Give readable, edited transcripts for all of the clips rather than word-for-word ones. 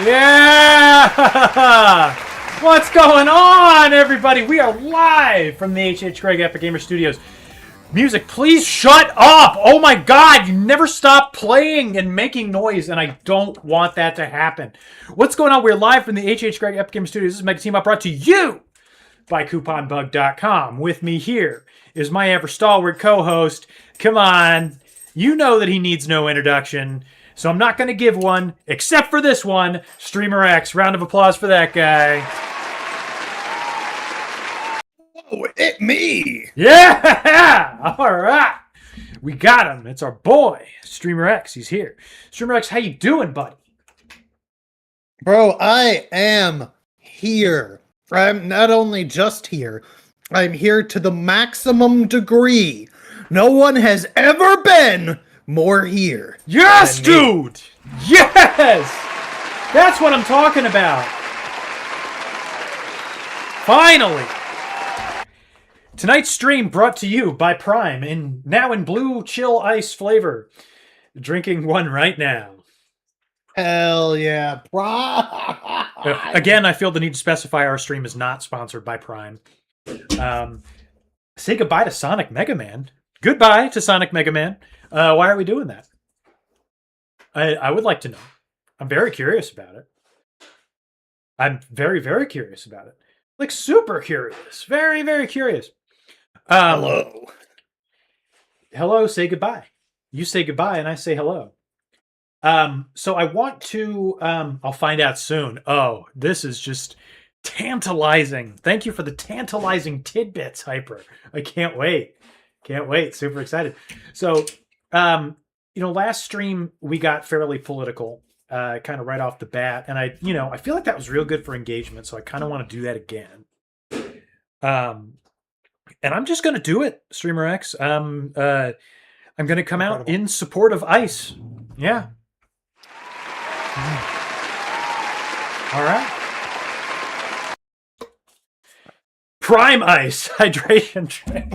Yeah! What's going on, everybody? We are live from the H.H. Craig Epic Gamer Studios. Music, please shut up! Oh my god, you never stop playing and making noise, and I don't want that to happen. What's going on? We're live from the H.H. Craig Epic Gamer Studios. This is Mega Team Up, brought to you by CouponBug.com. With me here is my ever stalwart co-host. Come on, you know that he needs no introduction. So I'm not going to give one, except for this one, Streamer X. Round of applause for that guy. Oh, it me! Yeah! All right. We got him. It's our boy, Streamer X. He's here. Streamer X, how you doing, buddy? Bro, I am here. I'm not only just here, I'm here to the maximum degree. No one has ever been more here. Yes, dude! Yes! That's what I'm talking about. Finally! Tonight's stream brought to you by Prime, and now in blue chill ice flavor. Drinking one right now. Hell yeah. Again, I feel the need to specify our stream is not sponsored by Prime. Say goodbye to Sonic Mega Man. Goodbye to Sonic Mega Man. Why are we doing that? I would like to know. I'm very curious about it. I'm very, very curious about it. Like, super curious. Very, very curious. Hello. Hello, say goodbye. You say goodbye, and I say hello. So I want to... I'll find out soon. Oh, this is just tantalizing. Thank you for the tantalizing tidbits, Hyper. I can't wait. Can't wait. Super excited. So... last stream we got fairly political, kind of right off the bat, and I feel like that was real good for engagement, so I kind of want to do that again. And I'm just gonna do it, Streamer X. I'm gonna come out in support of ice. Yeah. All right. Prime ice hydration drink.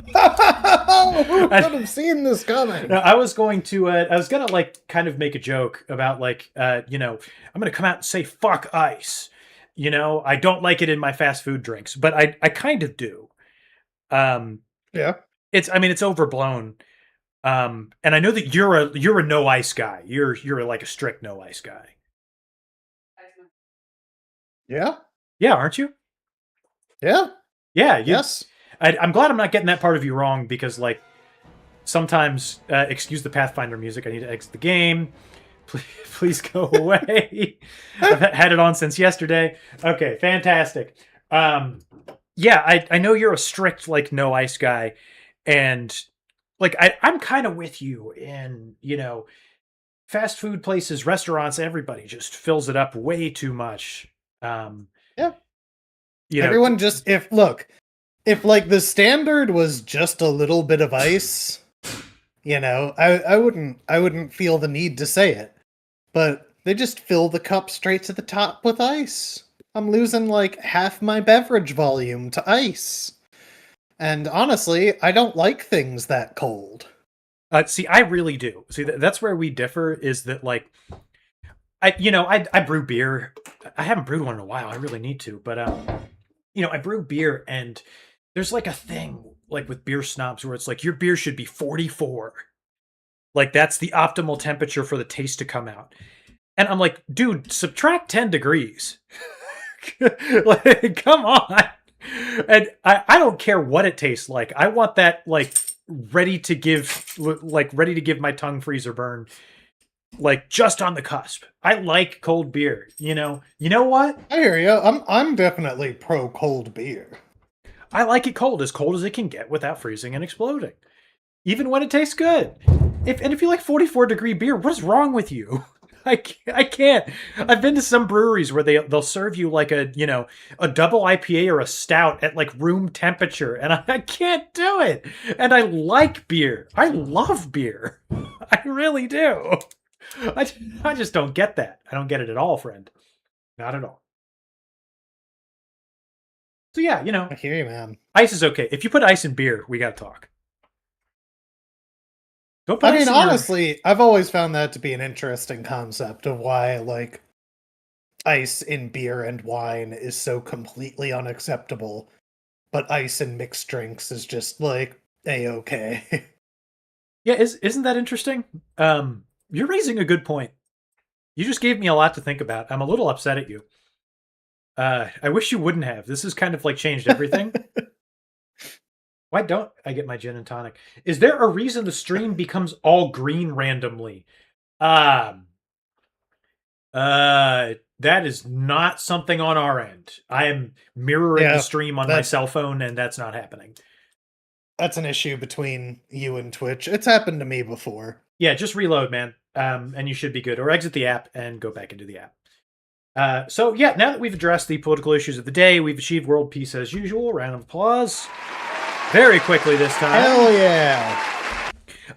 Who could have seen this coming? No, I was going to like kind of make a joke about like I'm gonna come out and say fuck ice. I don't like it in my fast food drinks, but I kind of do. Yeah. It's overblown. And I know that you're a no ice guy. You're like a strict no ice guy. Yeah. Yeah, aren't you? Yeah. Yeah. Yes. I'm glad I'm not getting that part of you wrong, because like sometimes, excuse the Pathfinder music, I need to exit the game. Please go away. I've had it on since yesterday. Okay, fantastic. Yeah, I know you're a strict like no ice guy, and like I'm kind of with you in fast food places, restaurants, everybody just fills it up way too much. Yeah. Everyone just if like the standard was just a little bit of ice, I wouldn't feel the need to say it. But they just fill the cup straight to the top with ice. I'm losing like half my beverage volume to ice. And honestly, I don't like things that cold. See, I really do. See, that's where we differ, is that like I brew beer. I haven't brewed one in a while. I really need to, but I brew beer, and there's like a thing like with beer snobs where it's like your beer should be 44. Like that's the optimal temperature for the taste to come out. And I'm like, dude, subtract 10 degrees. Like, come on. And I don't care what it tastes like. I want that like ready to give my tongue freeze or burn. Like just on the cusp. I like cold beer. You know what? I hear you. I'm definitely pro cold beer. I like it cold as it can get without freezing and exploding, even when it tastes good. If you like 44-degree beer, what is wrong with you? I can't. I've been to some breweries where they'll serve you like a double IPA or a stout at like room temperature, and I can't do it. And I like beer. I love beer. I really do. I just don't get that. I don't get it at all, friend. Not at all. So yeah, I hear you, man. Ice is okay. If you put ice in beer, we gotta talk. Don't put I ice mean, in your- honestly, I've always found that to be an interesting concept of why, like, ice in beer and wine is so completely unacceptable, but ice in mixed drinks is just like a-okay. Yeah, isn't that interesting? You're raising a good point. You just gave me a lot to think about. I'm a little upset at you. I wish you wouldn't have. This has kind of like changed everything. Why don't I get my gin and tonic? Is there a reason the stream becomes all green randomly? That is not something on our end. I am mirroring the stream on my cell phone, and that's not happening. That's an issue between you and Twitch. It's happened to me before. Yeah, just reload, man. And you should be good. Or exit the app and go back into the app. So, yeah, now that we've addressed the political issues of the day, we've achieved world peace as usual. Round of applause. Very quickly this time. Hell yeah.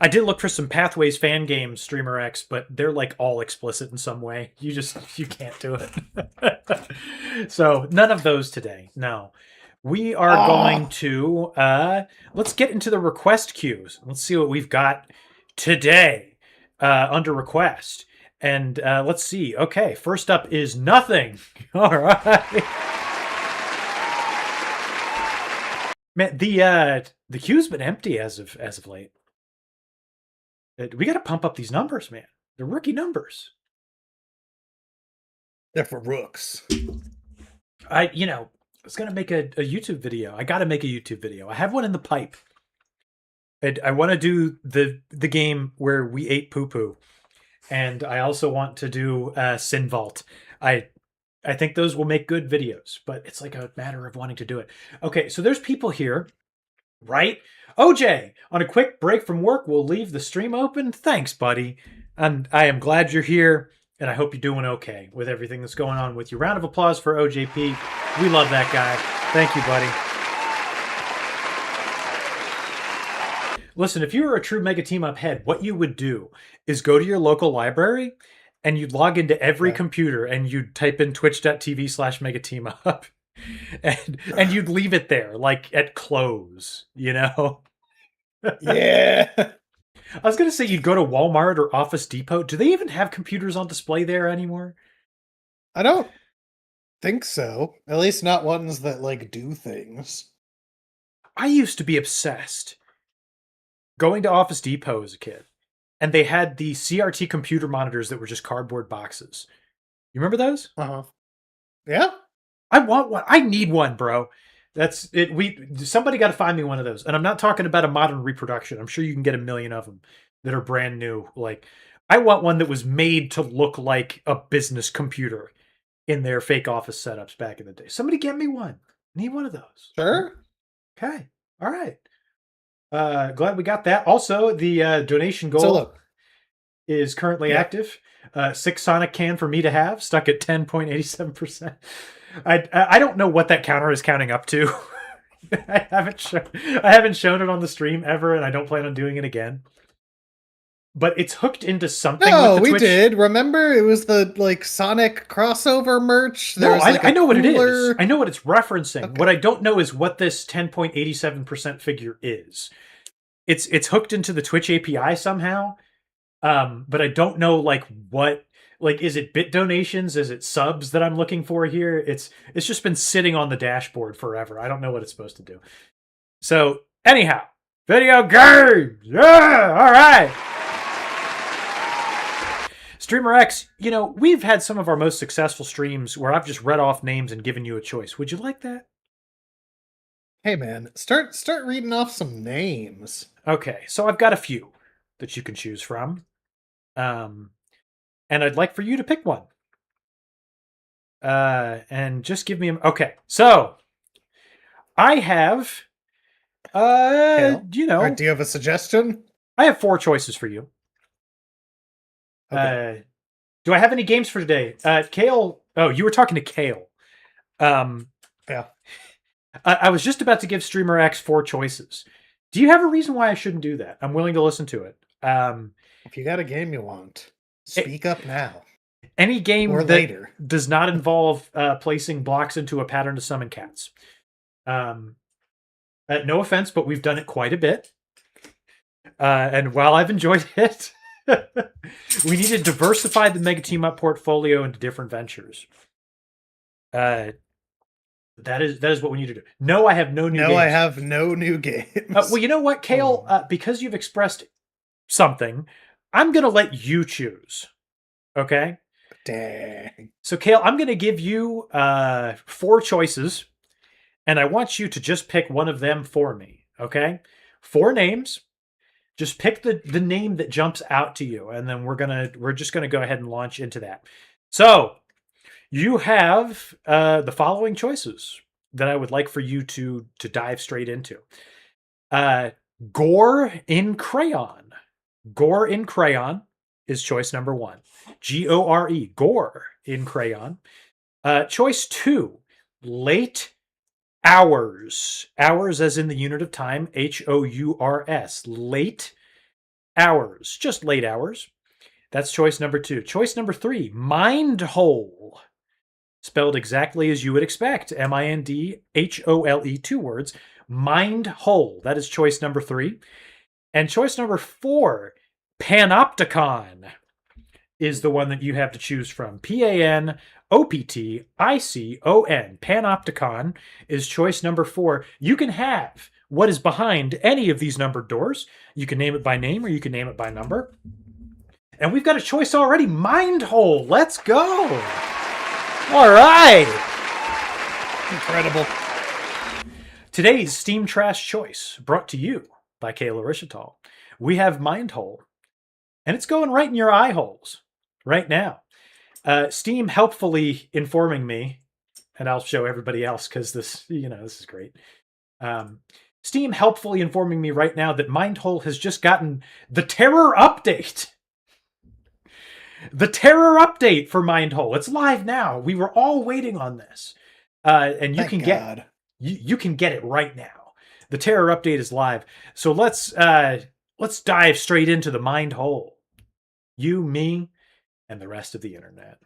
I did look for some Pathways fan games, Streamer X, but they're like all explicit in some way. You can't do it. So, none of those today. No. We are going to, let's get into the request queues. Let's see what we've got today under request. And let's see. Okay, first up is nothing. All right. Man, the queue's been empty as of late. We got to pump up these numbers, man. They're rookie numbers. They're for rooks. I was going to make a YouTube video. I got to make a YouTube video. I have one in the pipe. And I want to do the game where we ate poo-poo. And I also want to do Sin Vault. I think those will make good videos, but it's like a matter of wanting to do it. Okay, so there's people here, right? OJ, on a quick break from work, we'll leave the stream open. Thanks, buddy. And I am glad you're here, and I hope you're doing okay with everything that's going on with you. Round of applause for OJP. We love that guy. Thank you, buddy. Listen, if you were a true Mega Team Up head, what you would do is go to your local library and you'd log into every computer and you'd type in twitch.tv/megateamup and you'd leave it there, like at close, Yeah. I was going to say you'd go to Walmart or Office Depot. Do they even have computers on display there anymore? I don't think so. At least not ones that like do things. I used to be obsessed going to Office Depot as a kid, and they had the CRT computer monitors that were just cardboard boxes. You remember those? Yeah. I want one. I need one, bro. That's it. Somebody got to find me one of those. And I'm not talking about a modern reproduction. I'm sure you can get a million of them that are brand new. Like, I want one that was made to look like a business computer in their fake office setups back in the day. Somebody get me one. Need one of those. Sure. Okay. All right. Glad we got that. Also, the donation goal is currently active. 6 Sonic can for me to have, stuck at 10.87%. I don't know what that counter is counting up to. I haven't shown it on the stream ever, and I don't plan on doing it again. But it's hooked into something. No, with the we did. Remember, it was the like Sonic crossover merch. No, I know what it is. I know what it's referencing. Okay. What I don't know is what this 10.87% figure is. It's hooked into the Twitch API somehow, but I don't know like what. Like, is it bit donations? Is it subs that I'm looking for here? It's just been sitting on the dashboard forever. I don't know what it's supposed to do. So anyhow, video games. Yeah, all right. Streamer X, we've had some of our most successful streams where I've just read off names and given you a choice. Would you like that? Hey man, start reading off some names. Okay, so I've got a few that you can choose from. And I'd like for you to pick one. And just give me okay. So I have do you have a suggestion? I have 4 choices for you. Okay. Do I have any games for today? Kale. Oh, you were talking to Kale. Yeah. I was just about to give Streamer X 4 choices. Do you have a reason why I shouldn't do that? I'm willing to listen to it. If you got a game you want, speak up now. Any game or that later does not involve placing blocks into a pattern to summon cats. No offense, but we've done it quite a bit. And while I've enjoyed it, we need to diversify the Mega Team Up portfolio into different ventures. Uh, that is what we need to do. No, I have no new games. No, I have no new games. Well, you know what, Kale? Because you've expressed something, I'm going to let you choose. Okay? Dang. So, Kale, I'm going to give you 4 choices, and I want you to just pick one of them for me. Okay? 4 names. Just pick the name that jumps out to you, and then we're just gonna go ahead and launch into that. So you have the following choices that I would like for you to dive straight into. Gore in Crayon. Gore in Crayon is choice number 1. Gore, Gore in Crayon. Choice 2, Late Hours. Hours as in the unit of time, Hours. Late Hours. Just late hours. That's choice number 2. Choice number 3, Mind Hole. Spelled exactly as you would expect. Mindhole, 2 words. Mind Hole. That is choice number 3. And choice number 4, Panopticon, is the one that you have to choose from. Panopticon. Panopticon is choice number 4. You can have what is behind any of these numbered doors. You can name it by name or you can name it by number. And we've got a choice already. Mind Hole. Let's go. All right. Incredible. Today's Steam Trash choice brought to you by Kayla Rishital. We have Mind Hole. And it's going right in your eye holes right now. Steam helpfully informing me, and I'll show everybody else because this is great. Steam helpfully informing me right now that Mind Hole has just gotten the terror update. The terror update for Mind Hole. It's live now. We were all waiting on this. And you Thank can God. you can get it right now. The terror update is live. So let's dive straight into the Mind Hole. You, me, and the rest of the internet.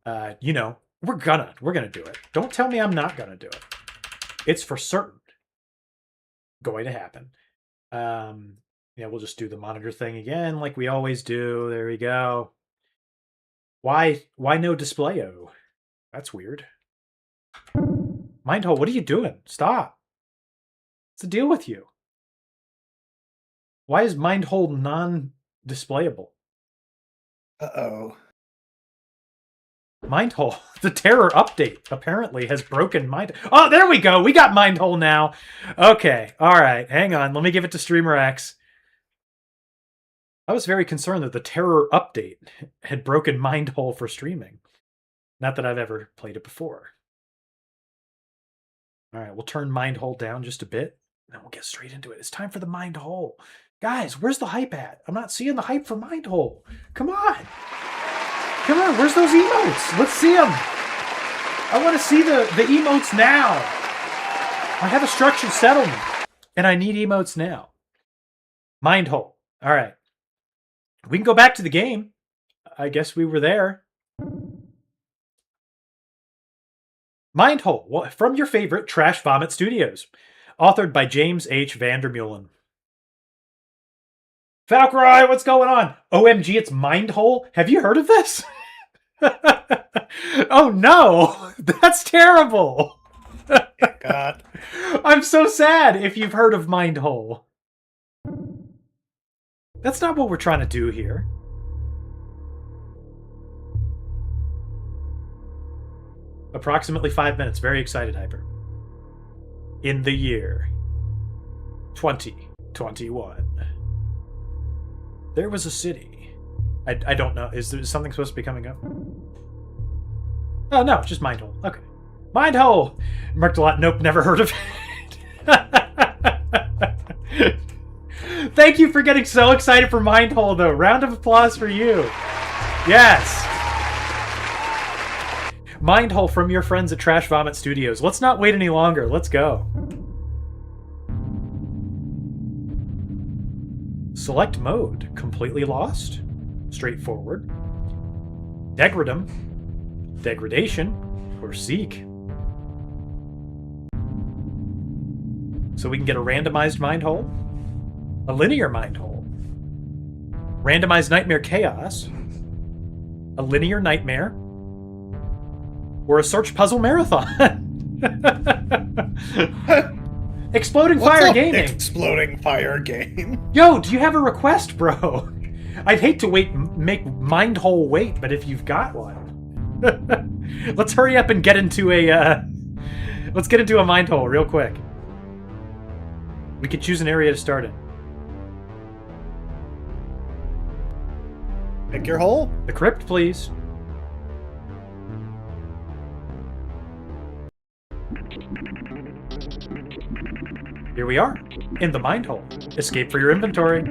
We're gonna do it. Don't tell me I'm not gonna do it. It's for certain going to happen. We'll just do the monitor thing again like we always do. There we go. Why no display-o? That's weird. Mindhole, what are you doing? Stop. What's the deal with you? Why is Mindhole non-displayable? Uh-oh. Mindhole, the terror update apparently has broken Mind. Oh, there we go. We got Mindhole now. Okay. All right. Hang on. Let me give it to Streamer X. I was very concerned that the terror update had broken Mindhole for streaming. Not that I've ever played it before. All right. We'll turn Mindhole down just a bit, and then we'll get straight into it. It's time for the Mindhole. Guys, where's the hype at? I'm not seeing the hype for Mindhole. Come on. Come on, where's those emotes? Let's see them. I want to see the emotes now. I have a structured settlement, and I need emotes now. Mindhole. All right. We can go back to the game. I guess we were there. Mindhole, from your favorite Trash Vomit Studios. Authored by James H. Vandermeulen. Falcry, what's going on? OMG, it's Mindhole. Have you heard of this? Oh no, that's terrible. God. I'm so sad if you've heard of Mindhole. That's not what we're trying to do here. Approximately 5 minutes. Very excited, Hyper. In the year 2021. There was a city. I don't know. Is there something supposed to be coming up? Oh, no. Just Mindhole. Okay. Mindhole! Marked a lot. Nope. Never heard of it. Thank you for getting so excited for Mindhole, though. Round of applause for you. Yes. Mindhole from your friends at Trash Vomit Studios. Let's not wait any longer. Let's go. Select mode. Completely lost. Straightforward. Degradum. Degradation. Or seek. So we can get a randomized Mindhole. A linear Mindhole. Randomized Nightmare Chaos. a linear nightmare, or a search puzzle marathon. Exploding Fire Gaming. Exploding Fire Game. Yo, do you have a request, bro? I'd hate to make Mindhole wait, but if you've got one, let's hurry up and get into a let's get into a Mindhole real quick. We could choose an area to start in. Pick your hole. The crypt, please. Here we are, in the Mindhole. Escape for your inventory.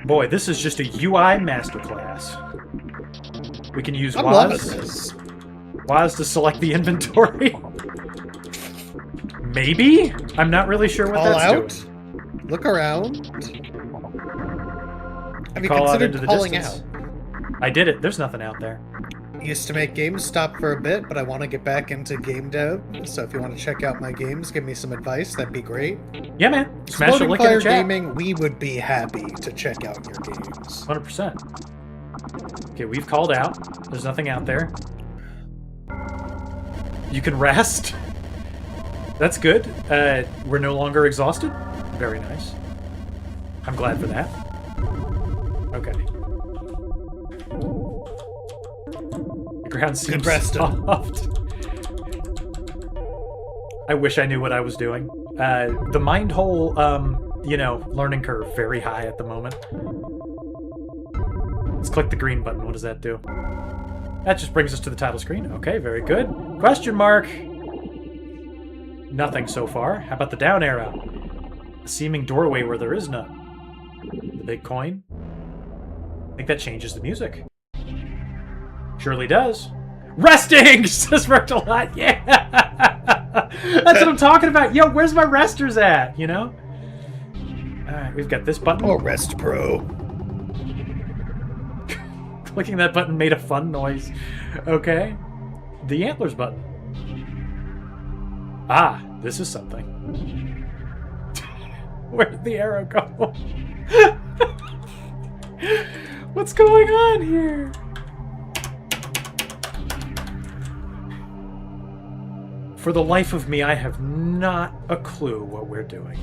Boy, this is just a UI masterclass. We can use WAS to select the inventory. Maybe? I'm not really sure what that's doing. Look around. Have you Call out considered into the calling distance. out? I did it. There's nothing out there. Used to make games, stopped for a bit, but I want to get back into game dev. So if you want to check out my games, give me some advice. That'd be great. Yeah, man. Smash the link in Fire the chat. Gaming, we would be happy to check out your games. 100%. Okay, we've called out. There's nothing out there. You can rest. That's good. We're no longer exhausted. Very nice. I'm glad for that. Okay. The ground seems soft. I wish I knew what I was doing. The Mindhole, learning curve very high at the moment. Let's click the green button. What does that do? That just brings us to the title screen. Okay, very good. Question mark. Nothing so far. How about the down arrow? A seeming doorway where there is none. The big coin. I think that changes the music. Surely does. Resting! Says Rectalot. Yeah! That's what I'm talking about. Yo, where's my resters at? You know? Alright, we've got this button. Oh, Rest Pro. Clicking that button made a fun noise. Okay. The antlers button. Ah, this is something. Where did the arrow go? What's going on here? For the life of me, I have not a clue what we're doing.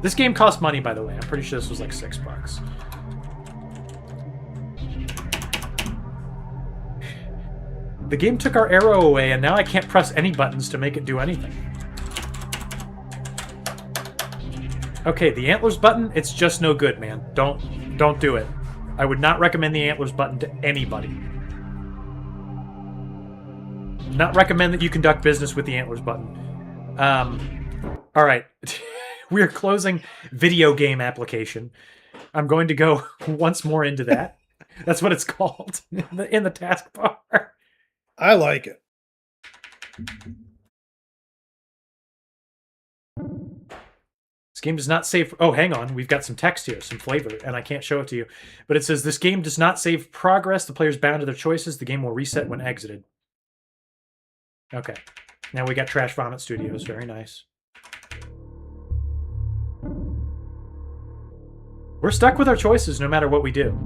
This game cost money, by the way. I'm pretty sure this was like $6. The game took our arrow away, and now I can't press any buttons to make it do anything. Okay, the antlers button, it's just no good, man. Don't do it. I would not recommend the antlers button to anybody. Not recommend that you conduct business with the antlers button. All right. We're closing video game application. I'm going to go once more into that. That's what it's called in the taskbar. I like it. This game does not save... Oh, hang on. We've got some text here, some flavor, and I can't show it to you. But it says, this game does not save progress. The player's bound to their choices. The game will reset when exited. Okay. Now we got Trash Vomit Studios. Very nice. We're stuck with our choices no matter what we do.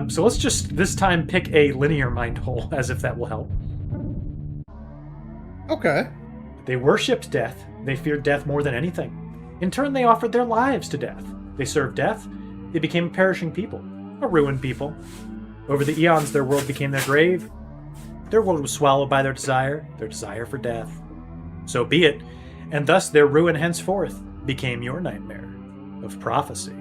So let's just, this time, pick a linear Mindhole, as if that will help. Okay. They worshipped death. They feared death more than anything. In turn, they offered their lives to death. They served death. They became a perishing people. A ruined people. Over the eons, their world became their grave. Their world was swallowed by their desire for death. So be it. And thus their ruin henceforth became your nightmare of prophecy.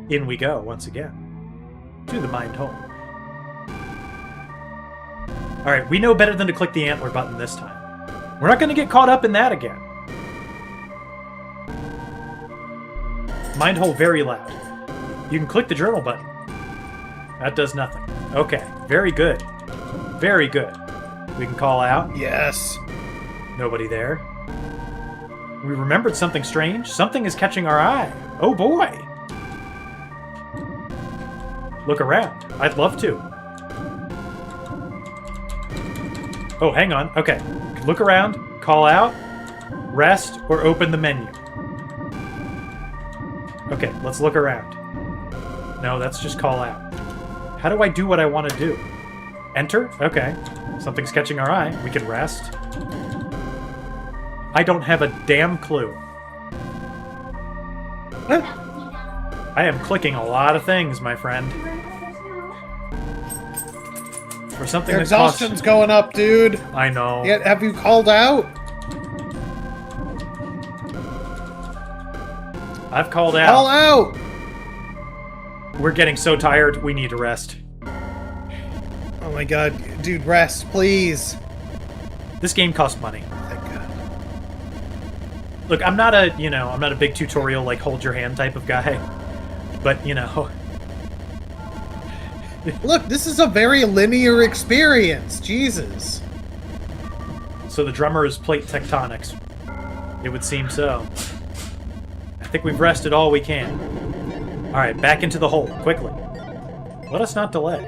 In we go, once again, to the Mindhole. Alright, we know better than to click the antler button this time. We're not going to get caught up in that again. Mindhole very loud. You can click the journal button. That does nothing. Okay, very good. Very good. We can call out. Yes. Nobody there. We remembered something strange. Something is catching our eye. Oh boy! Look around. I'd love to. Oh, hang on. Okay. look around, call out, rest, or open the menu. Okay, let's look around. No, that's just call out. How do I do what I want to do? Enter? Okay. Something's catching our eye. We can rest. I don't have a damn clue. I am clicking a lot of things, my friend. For something Your that costs... exhaustion's going up, dude. I know. Yeah, have you called out? I've called out. Call out! We're getting so tired, we need to rest. Oh my god, dude, rest, please. This game costs money. Thank God. Look, I'm not a, I'm not a big tutorial, like, hold your hand type of guy. But, Look, this is a very linear experience. Jesus. So the drummer is plate tectonics. It would seem so. I think we've rested all we can. Alright, back into the hole, quickly. Let us not delay.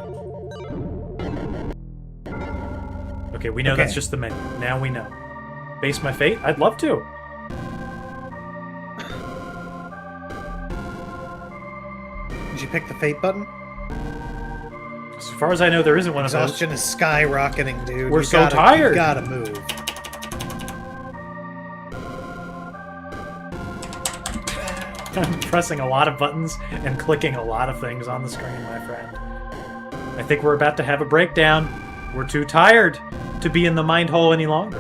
Okay, we know that's just the menu. Now we know. Face my fate? I'd love to. Did you pick the fate button? So far as I know, there isn't one of those. Exhaustion is skyrocketing, dude. We're so tired. You gotta move. I'm pressing a lot of buttons and clicking a lot of things on the screen, my friend. I think we're about to have a breakdown. We're too tired to be in the mind hole any longer.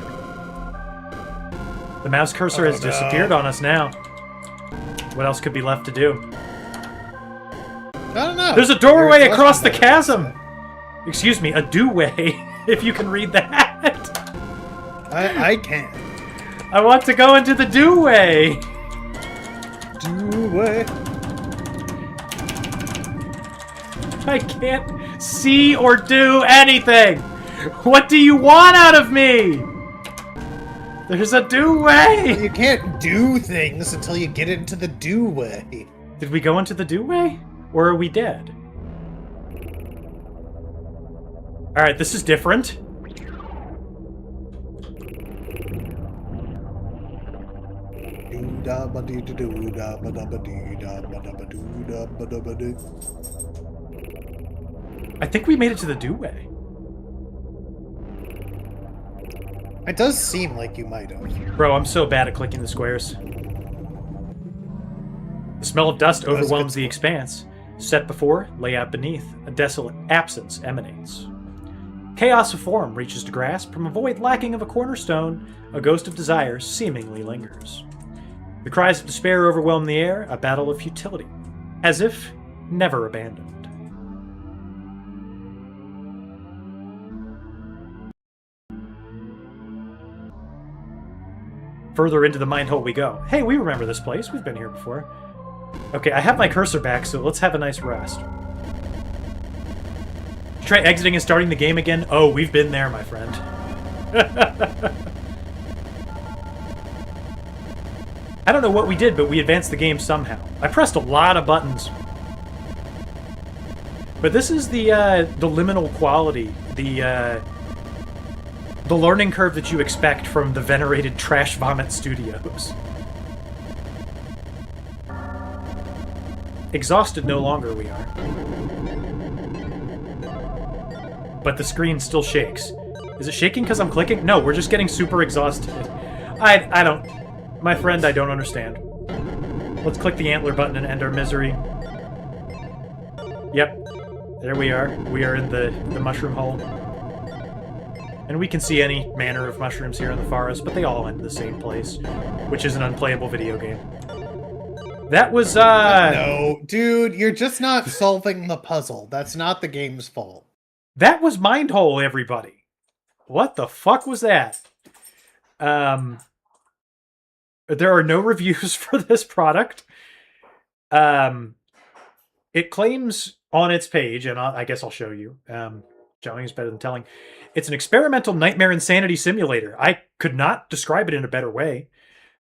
The mouse cursor has disappeared on us now. What else could be left to do? I don't know. There's a doorway across the chasm! Excuse me, a do-way, if you can read that. I can't. I want to go into the do-way! Do-way. I can't see or do anything! What do you want out of me? There's a do-way! You can't do things until you get into the do-way. Did we go into the do-way? Or are we dead? Alright, this is different. I think we made it to the do-way. It does seem like you might have. Bro, I'm so bad at clicking the squares. The smell of dust overwhelms the expanse. Set before, lay out beneath, a desolate absence emanates. Chaos of form reaches to grasp, from a void lacking of a cornerstone, a ghost of desire seemingly lingers. The cries of despair overwhelm the air, a battle of futility, as if never abandoned. Further into the mind hole we go. Hey, we remember this place. We've been here before. Okay, I have my cursor back, so let's have a nice rest. Try exiting and starting the game again? Oh, we've been there, my friend. I don't know what we did, but we advanced the game somehow. I pressed a lot of buttons. But this is the liminal quality, the learning curve that you expect from the venerated Trash Vomit Studios. Exhausted no longer we are. But the screen still shakes. Is it shaking because I'm clicking? No, we're just getting super exhausted. I don't... My friend, I don't understand. Let's click the antler button and end our misery. Yep. There we are. We are in the mushroom hole. And we can see any manner of mushrooms here in the forest, but they all end in the same place, which is an unplayable video game. That was, No, dude, you're just not solving the puzzle. That's not the game's fault. That was Mindhole, everybody. What the fuck was that? There are no reviews for this product. It claims on its page, and I guess I'll show you. Showing is better than telling. It's an experimental nightmare insanity simulator. I could not describe it in a better way.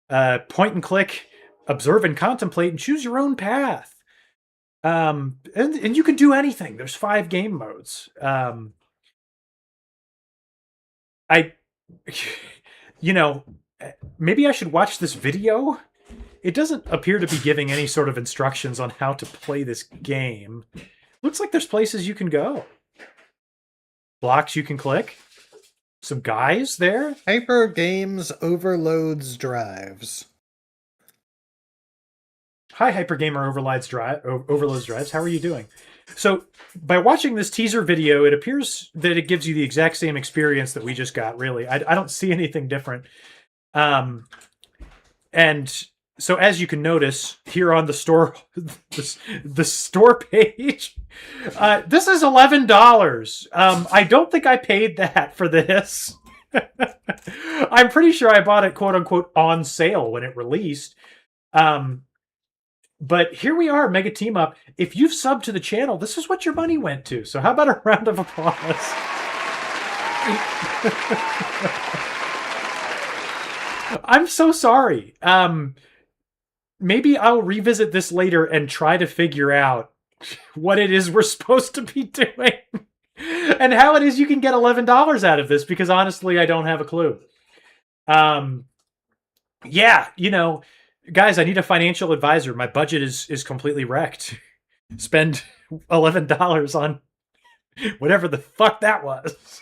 Point and click, observe and contemplate, and choose your own path. And you can do anything. There's 5 game you know, maybe I should watch this video. It doesn't appear to be giving any sort of instructions on how to play this game. Looks like there's places you can go. Blocks you can click. Some guys there. Hyper Games overloads drives. Hi, Hypergamer overloads drives. How are you doing? So, by watching this teaser video, it appears that it gives you the exact same experience that we just got, really. I don't see anything different. And so, as you can notice here on the store, the store page, this is $11. I don't think I paid that for this. I'm pretty sure I bought it, quote unquote, on sale when it released. But here we are, Mega Team Up. If you've subbed to the channel, this is what your money went to. So how about a round of applause? I'm so sorry. Maybe I'll revisit this later and try to figure out what it is we're supposed to be doing and how it is you can get $11 out of this, because honestly, I don't have a clue. Yeah, guys, I need a financial advisor. My budget is completely wrecked. Spend $11 on whatever the fuck that was.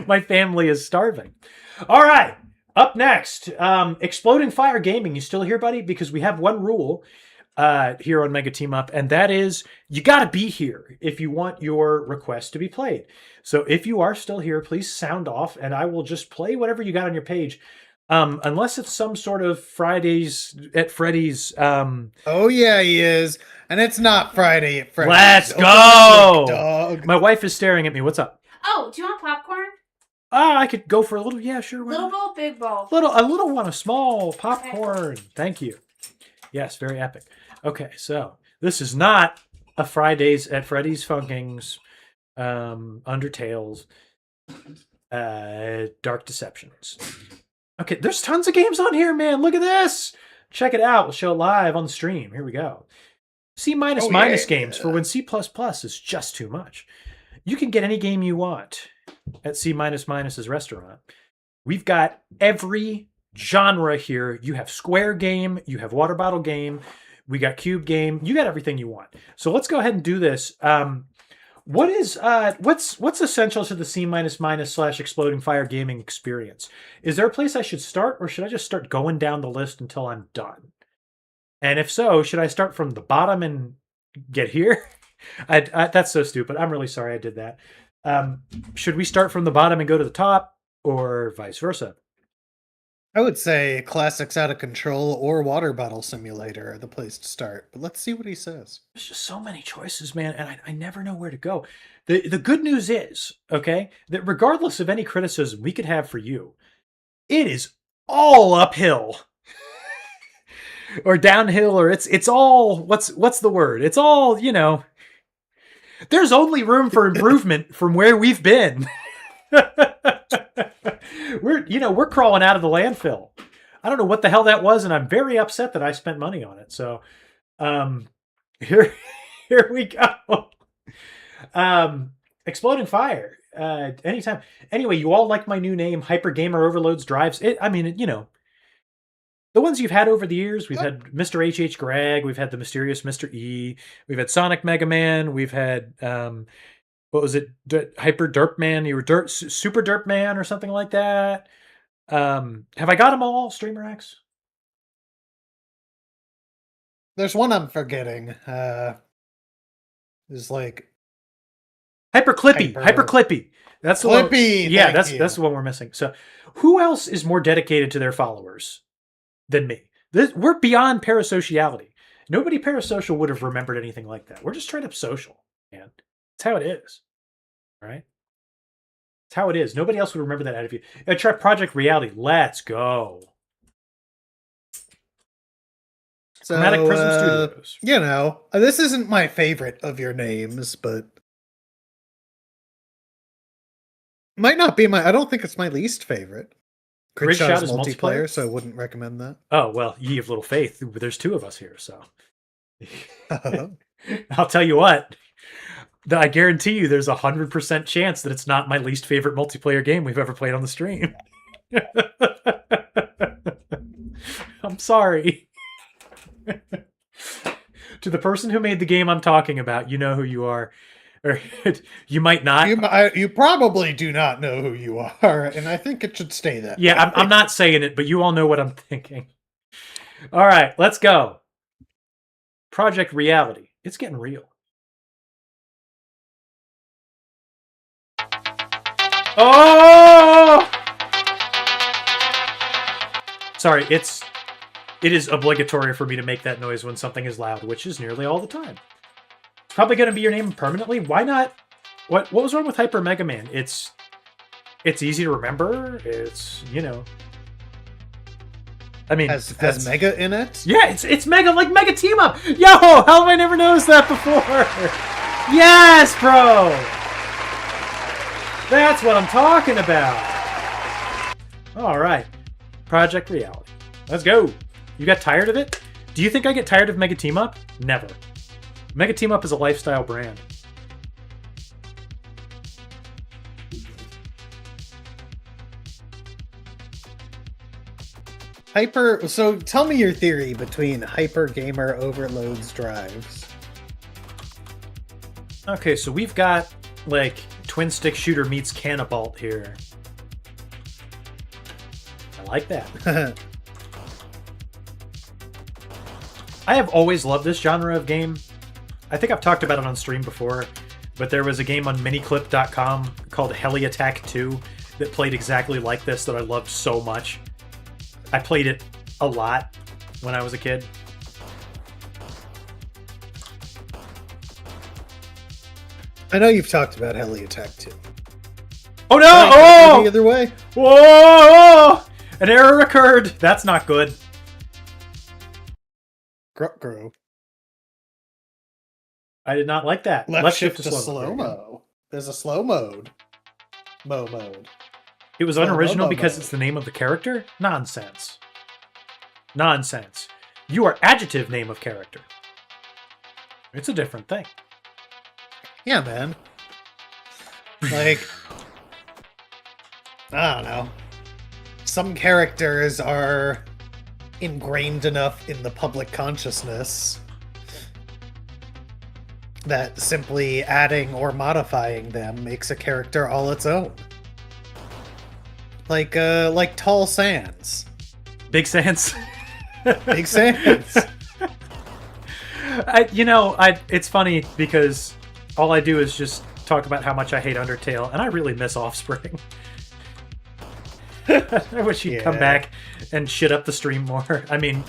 My family is starving. All right, up next, Exploding Fire Gaming. You still here, buddy? Because we have one rule here on Mega Team Up, and that is you got to be here if you want your request to be played. So if you are still here, please sound off, and I will just play whatever you got on your page. Unless it's some sort of Fridays at Freddy's. Oh yeah, he is, and it's not Friday at Freddy's. Let's go, dog. My wife is staring at me. What's up? Oh, do you want popcorn? I could go for a little. Yeah, sure. Little bowl, big bowl. A little one, a small popcorn. Okay. Thank you. Yes, very epic. Okay, so this is not a Fridays at Freddy's Funkings, Undertales, Dark Deceptions. Okay, there's tons of games on here, man. Look at this. Check it out. We'll show it live on the stream. Here we go. C minus games for when C++ is just too much. You can get any game you want at C minus's restaurant. We've got every genre here. You have square game. You have water bottle game. We got cube game. You got everything you want. So let's go ahead and do this. What's essential to the C / Exploding Fire Gaming experience? Is there a place I should start, or should I just start going down the list until I'm done? And if so, should I start from the bottom and get here? That's so stupid. I'm really sorry I did that. Should we start from the bottom and go to the top, or vice versa? I would say Classics Out of Control or Water Bottle Simulator are the place to start. But let's see what he says. There's just so many choices, man, and I never know where to go. The good news is, okay, that regardless of any criticism we could have for you, it is all uphill. Or downhill, or it's all, what's the word? It's all, there's only room for improvement from where we've been. We're crawling out of the landfill. I don't know what the hell that was, and I'm very upset that I spent money on it. So, here we go. Exploding Fire. Anytime. Anyway, you all like my new name, Hyper Gamer Overloads Drives. The ones you've had over the years, we've had Mr. H.H. Gregg, we've had the mysterious Mr. E, we've had Sonic Mega Man, we've had what was it? Hyper Derp Man. You were Super Derp Man or something like that. Have I got them all, Streamer X? There's one I'm forgetting. Is like Hyper Clippy. That's the Clippy. One. Yeah, that's the one we're missing. So, who else is more dedicated to their followers than me? We're beyond parasociality. Nobody parasocial would have remembered anything like that. We're just straight up social, man. That's how it is. All right? That's how it is. Nobody else would remember that out of you. Try Project Reality. Let's go. So, Chromatic Prism Studios. This isn't my favorite of your names, but might not be I don't think it's my least favorite. Grid Shot is multiplayer, so I wouldn't recommend that. Oh, well, ye of little faith. There's two of us here, so. I'll tell you what. I guarantee you there's 100% chance that it's not my least favorite multiplayer game we've ever played on the stream. I'm sorry. To the person who made the game I'm talking about, you know who you are. Or you might not. You probably do not know who you are, and I think it should stay that Yeah, way. I'm not saying it, but you all know what I'm thinking. All right, let's go. Project Reality. It's getting real. Oh! Sorry, it is obligatory for me to make that noise when something is loud, which is nearly all the time. It's probably going to be your name permanently. Why not? What was wrong with Hyper Mega Man? It's easy to remember. It's, you know. I mean, has Mega in it? Yeah, it's Mega, like Mega Team Up. Yo, how have I never noticed that before? Yes, bro. That's what I'm talking about. All right, Project Reality. Let's go. You got tired of it? Do you think I get tired of Mega Team Up? Never. Mega Team Up is a lifestyle brand. So tell me your theory between Hyper Gamer overloads drives. Okay, so we've got like twin stick shooter meets Cannibalt here. I like that. I have always loved this genre of game. I think I've talked about it on stream before, but there was a game on miniclip.com called Heli Attack 2 that played exactly like this that I loved so much. I played it a lot when I was a kid. I know you've talked about Heli Attack 2. Oh no! Oh! Either way. Whoa! An error occurred. That's not good. Grow. I did not like that. Left shift to slow-mo. There's a slow mode. Mode. It was unoriginal because it's the name of the character? Nonsense. Nonsense. You are adjective name of character. It's a different thing. Yeah, man. Like, I don't know. Some characters are ingrained enough in the public consciousness that simply adding or modifying them makes a character all its own. Like Tall Sans. Big Sans. Big Sans. It's funny because all I do is just talk about how much I hate Undertale, and I really miss Offspring. I wish you'd come back and shit up the stream more. I mean,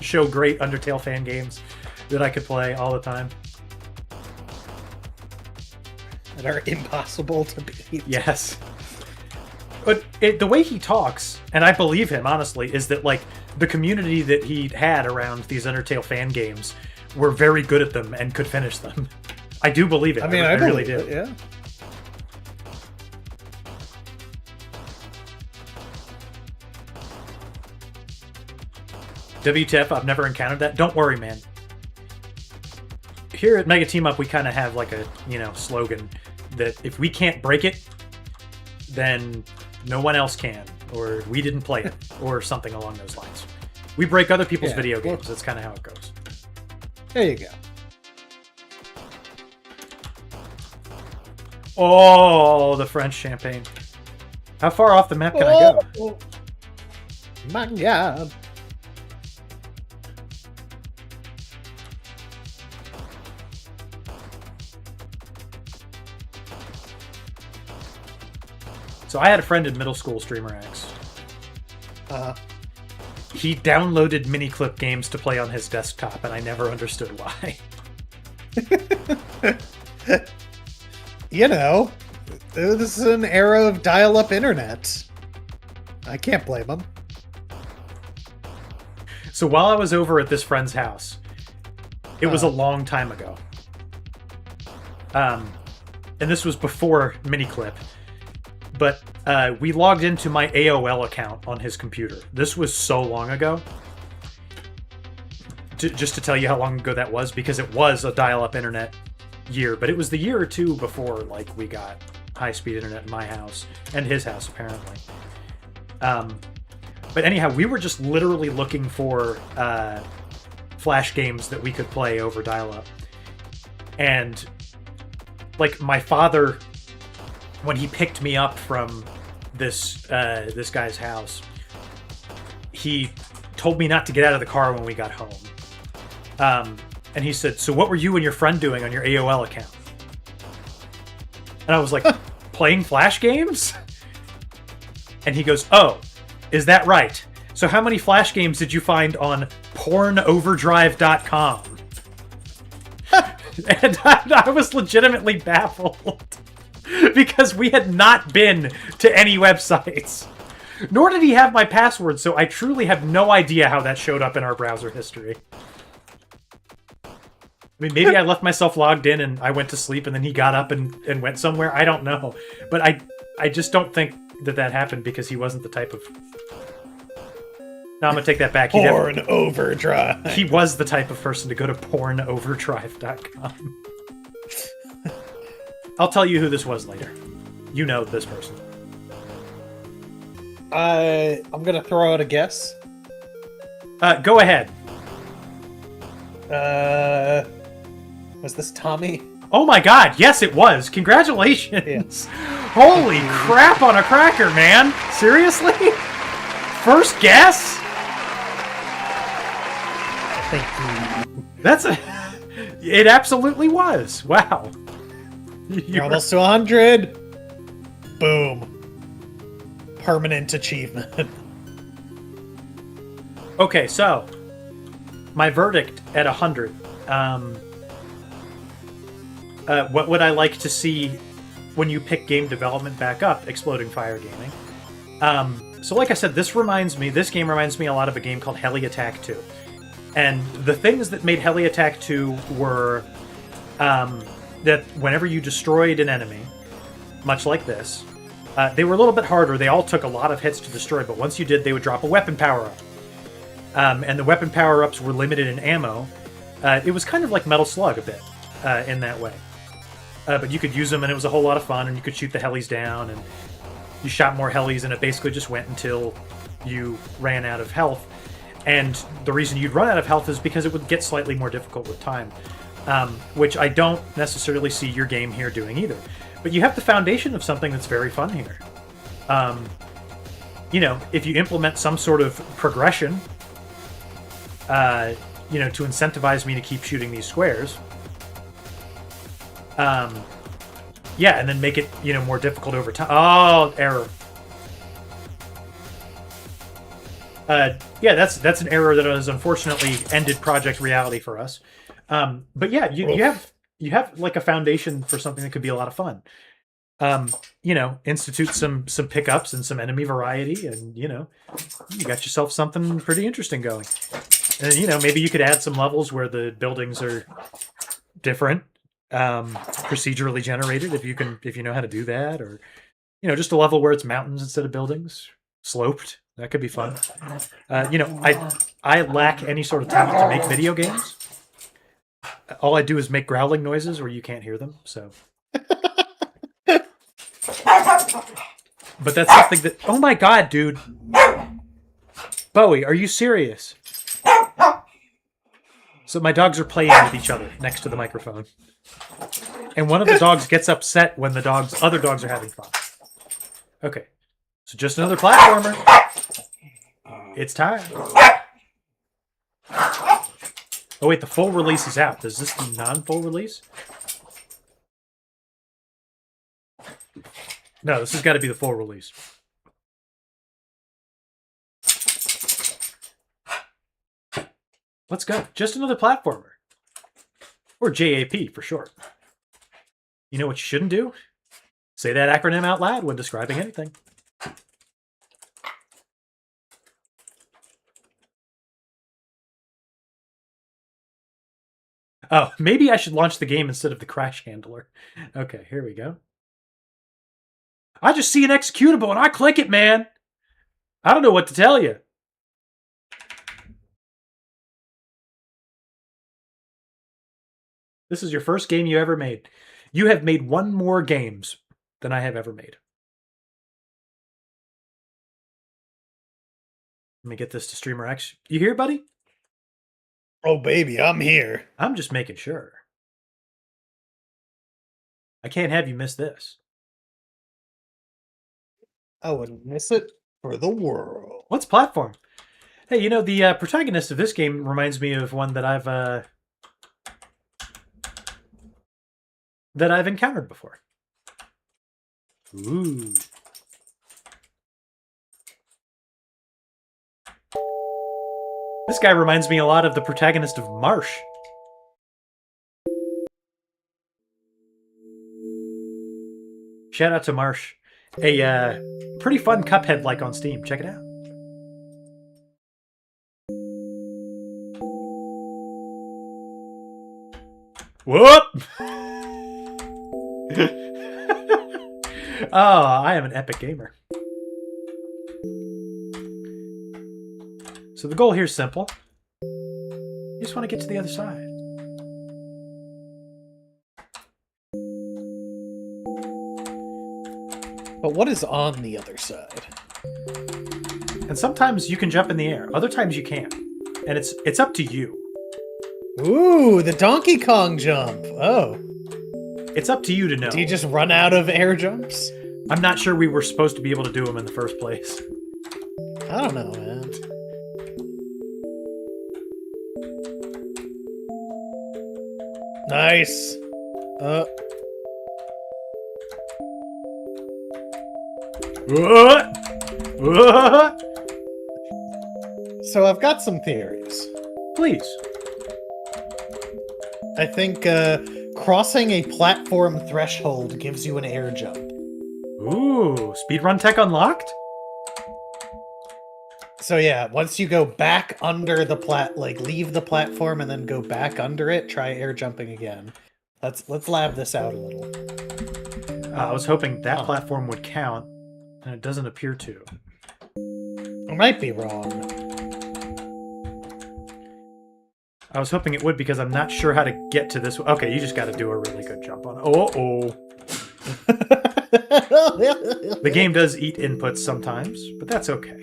show great Undertale fan games that I could play all the time. That are impossible to beat. Yes. But the way he talks, and I believe him, honestly, is that, like, the community that he had around these Undertale fan games were very good at them and could finish them. I do believe it. I mean, I really do. It, yeah. WTF, I've never encountered that. Don't worry, man. Here at Mega Team Up, we kind of have, like, a, slogan that if we can't break it, then no one else can, or we didn't play it, or something along those lines. We break other people's video games. That's kind of how it goes. There you go. Oh, the French champagne. How far off the map can I go? Oh, my God. So I had a friend in middle school, Streamer X. He downloaded Miniclip games to play on his desktop, and I never understood why. This is an era of dial-up internet. I can't blame him. So while I was over at this friend's house, it was a long time ago. And this was before Miniclip. But we logged into my AOL account on his computer. This was so long ago. Just to tell you how long ago that was, because it was a dial-up internet year, but it was the year or two before, like, we got high-speed internet in my house and his house, apparently. But anyhow, we were just literally looking for Flash games that we could play over dial-up. And, like, my father, when he picked me up from this guy's house, he told me not to get out of the car when we got home. And he said, "So what were you and your friend doing on your AOL account?" And I was like, "Playing Flash games?" And he goes, "Oh, is that right? So how many Flash games did you find on pornoverdrive.com?" And I was legitimately baffled because we had not been to any websites. Nor did he have my password, so I truly have no idea how that showed up in our browser history. I mean, maybe I left myself logged in and I went to sleep and then he got up and went somewhere. I don't know. But I just don't think that happened because he wasn't the type of... No, I'm going to take that back. Porn Overdrive. He was the type of person to go to pornoverdrive.com. I'll tell you who this was later. You know this person. I'm going to throw out a guess. Go ahead. Was this Tommy? Oh my god, yes it was. Congratulations. Yeah. Holy crap on a cracker, man. Seriously? First guess? Thank you. It absolutely was. Wow. You're almost to 100. Boom. Permanent achievement. Okay, so my verdict at 100. What would I like to see when you pick game development back up? Exploding Fire Gaming. So like I said, this game reminds me a lot of a game called Heli Attack 2. And the things that made Heli Attack 2 were that whenever you destroyed an enemy, much like this, they were a little bit harder. They all took a lot of hits to destroy, but once you did, they would drop a weapon power-up. And the weapon power-ups were limited in ammo. It was kind of like Metal Slug a bit in that way. But you could use them, and it was a whole lot of fun, and you could shoot the helis down, and you shot more helis, and it basically just went until you ran out of health. And the reason you'd run out of health is because it would get slightly more difficult with time, which I don't necessarily see your game here doing either. But you have the foundation of something that's very fun here. You know, if you implement some sort of progression, you know, to incentivize me to keep shooting these squares, yeah, and then make it, you know, more difficult over time. Oh, error. Yeah, that's an error that has unfortunately ended Project Reality for us. But yeah, you have like a foundation for something that could be a lot of fun. You know, institute some pickups and some enemy variety, and you know, you got yourself something pretty interesting going. And you know, maybe you could add some levels where the buildings are different, procedurally generated if you know how to do that, or you know, just a level where it's mountains instead of buildings, sloped. That could be fun. You know, I lack any sort of talent to make video games. All I do is make growling noises where you can't hear them. So, but that's something that. Oh my god, dude! Bowie, are you serious? So my dogs are playing with each other next to the microphone, and one of the dogs gets upset when the other dogs are having fun. Okay, so just another platformer. It's time. Oh wait, the full release is out. Is this the non-full release? No, this has got to be the full release. Let's go. Just another platformer. Or JAP for short. You know what you shouldn't do? Say that acronym out loud when describing anything. Oh, maybe I should launch the game instead of the crash handler. Okay, here we go. I just see an executable and I click it, man. I don't know what to tell you. This is your first game you ever made. You have made one more games than I have ever made. Let me get this to Streamer X. You here, buddy? Oh, baby, I'm here. I'm just making sure. I can't have you miss this. I wouldn't miss it for the world. What's platform? Hey, you know, the protagonist of this game reminds me of one that I've encountered before. Ooh. This guy reminds me a lot of the protagonist of Marsh. Shout out to Marsh. A pretty fun Cuphead-like on Steam. Check it out. Whoop! Oh, I am an epic gamer. So the goal here is simple. You just want to get to the other side. But what is on the other side? And sometimes you can jump in the air. Other times you can't. And it's up to you. Ooh, the Donkey Kong jump. Oh. It's up to you to know. Do you just run out of air jumps? I'm not sure we were supposed to be able to do them in the first place. I don't know, man. Nice. So I've got some theories. Please. I think crossing a platform threshold gives you an air jump. Ooh, speedrun tech unlocked? So yeah, once you go back under the leave the platform and then go back under it, try air jumping again. Let's lab this out a little. I was hoping that platform would count, and it doesn't appear to. I might be wrong. I was hoping it would because I'm not sure how to get to this. Okay, you just got to do a really good jump on it. Oh. The game does eat inputs sometimes, but that's okay.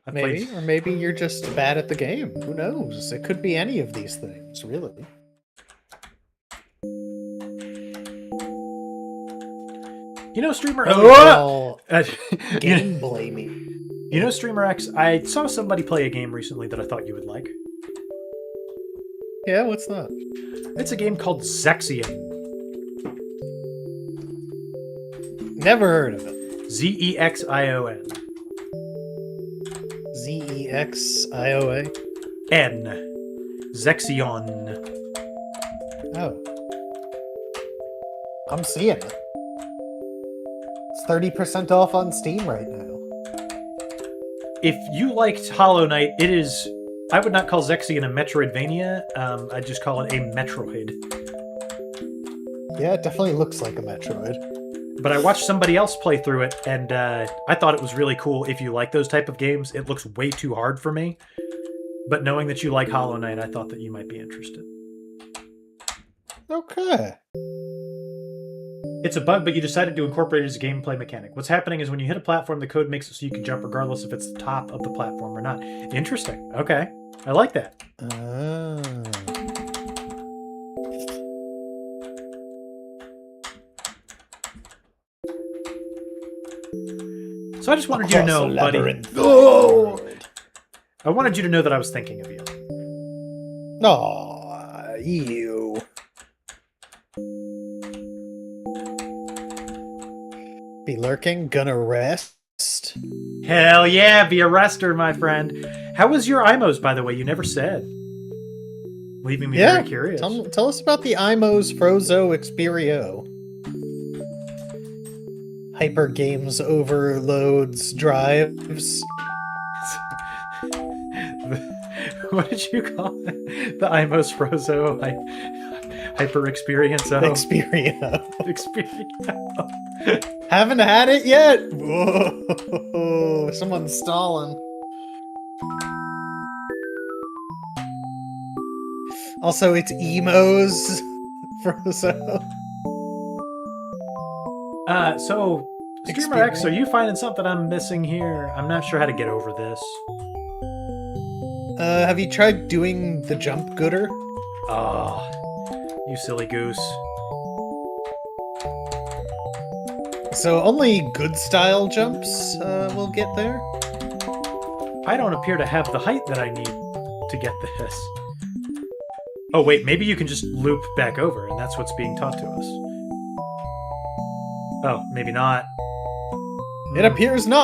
Maybe, or maybe you're just bad at the game. Who knows? It could be any of these things, really. You know, Streamer... Game blaming. You know, Streamer X, I saw somebody play a game recently that I thought you would like. Yeah, what's that? It's a game called Zexion. Never heard of it. Zexion. Zexioa? N. Zexion. Oh. I'm seeing it. It's 30% off on Steam right now. If you liked Hollow Knight, it is... I would not call Zexion a Metroidvania. I'd just call it a Metroid. Yeah, it definitely looks like a Metroid. But I watched somebody else play through it, and I thought it was really cool. If you like those type of games, it looks way too hard for me. But knowing that you like Hollow Knight, I thought that you might be interested. Okay. It's a bug, but you decided to incorporate it as a gameplay mechanic. What's happening is when you hit a platform, the code makes it so you can jump regardless if it's the top of the platform or not. Interesting. Okay. I like that. So I just wanted you to know, buddy. Oh! I wanted you to know that I was thinking of you. Aw, you. Be lurking, gonna rest. Hell yeah, be a rester, my friend. How was your IMOs, by the way? You never said. Leaving me very curious. Tell us about the IMO's Frozo Experio. Hyper Games overloads drives. What did you call it? The IMO's Frozo Hyper Experience. Experio. Experio. Haven't had it yet. Whoa, someone's stalling. Also, it's Emo's Frozo. So Streamer X, are you finding something I'm missing here? I'm not sure how to get over this. Have you tried doing the jump gooder? Oh, you silly goose. So only good style jumps will get there? I don't appear to have the height that I need to get this. Oh wait, maybe you can just loop back over, and that's what's being taught to us. Oh, maybe not. It appears not.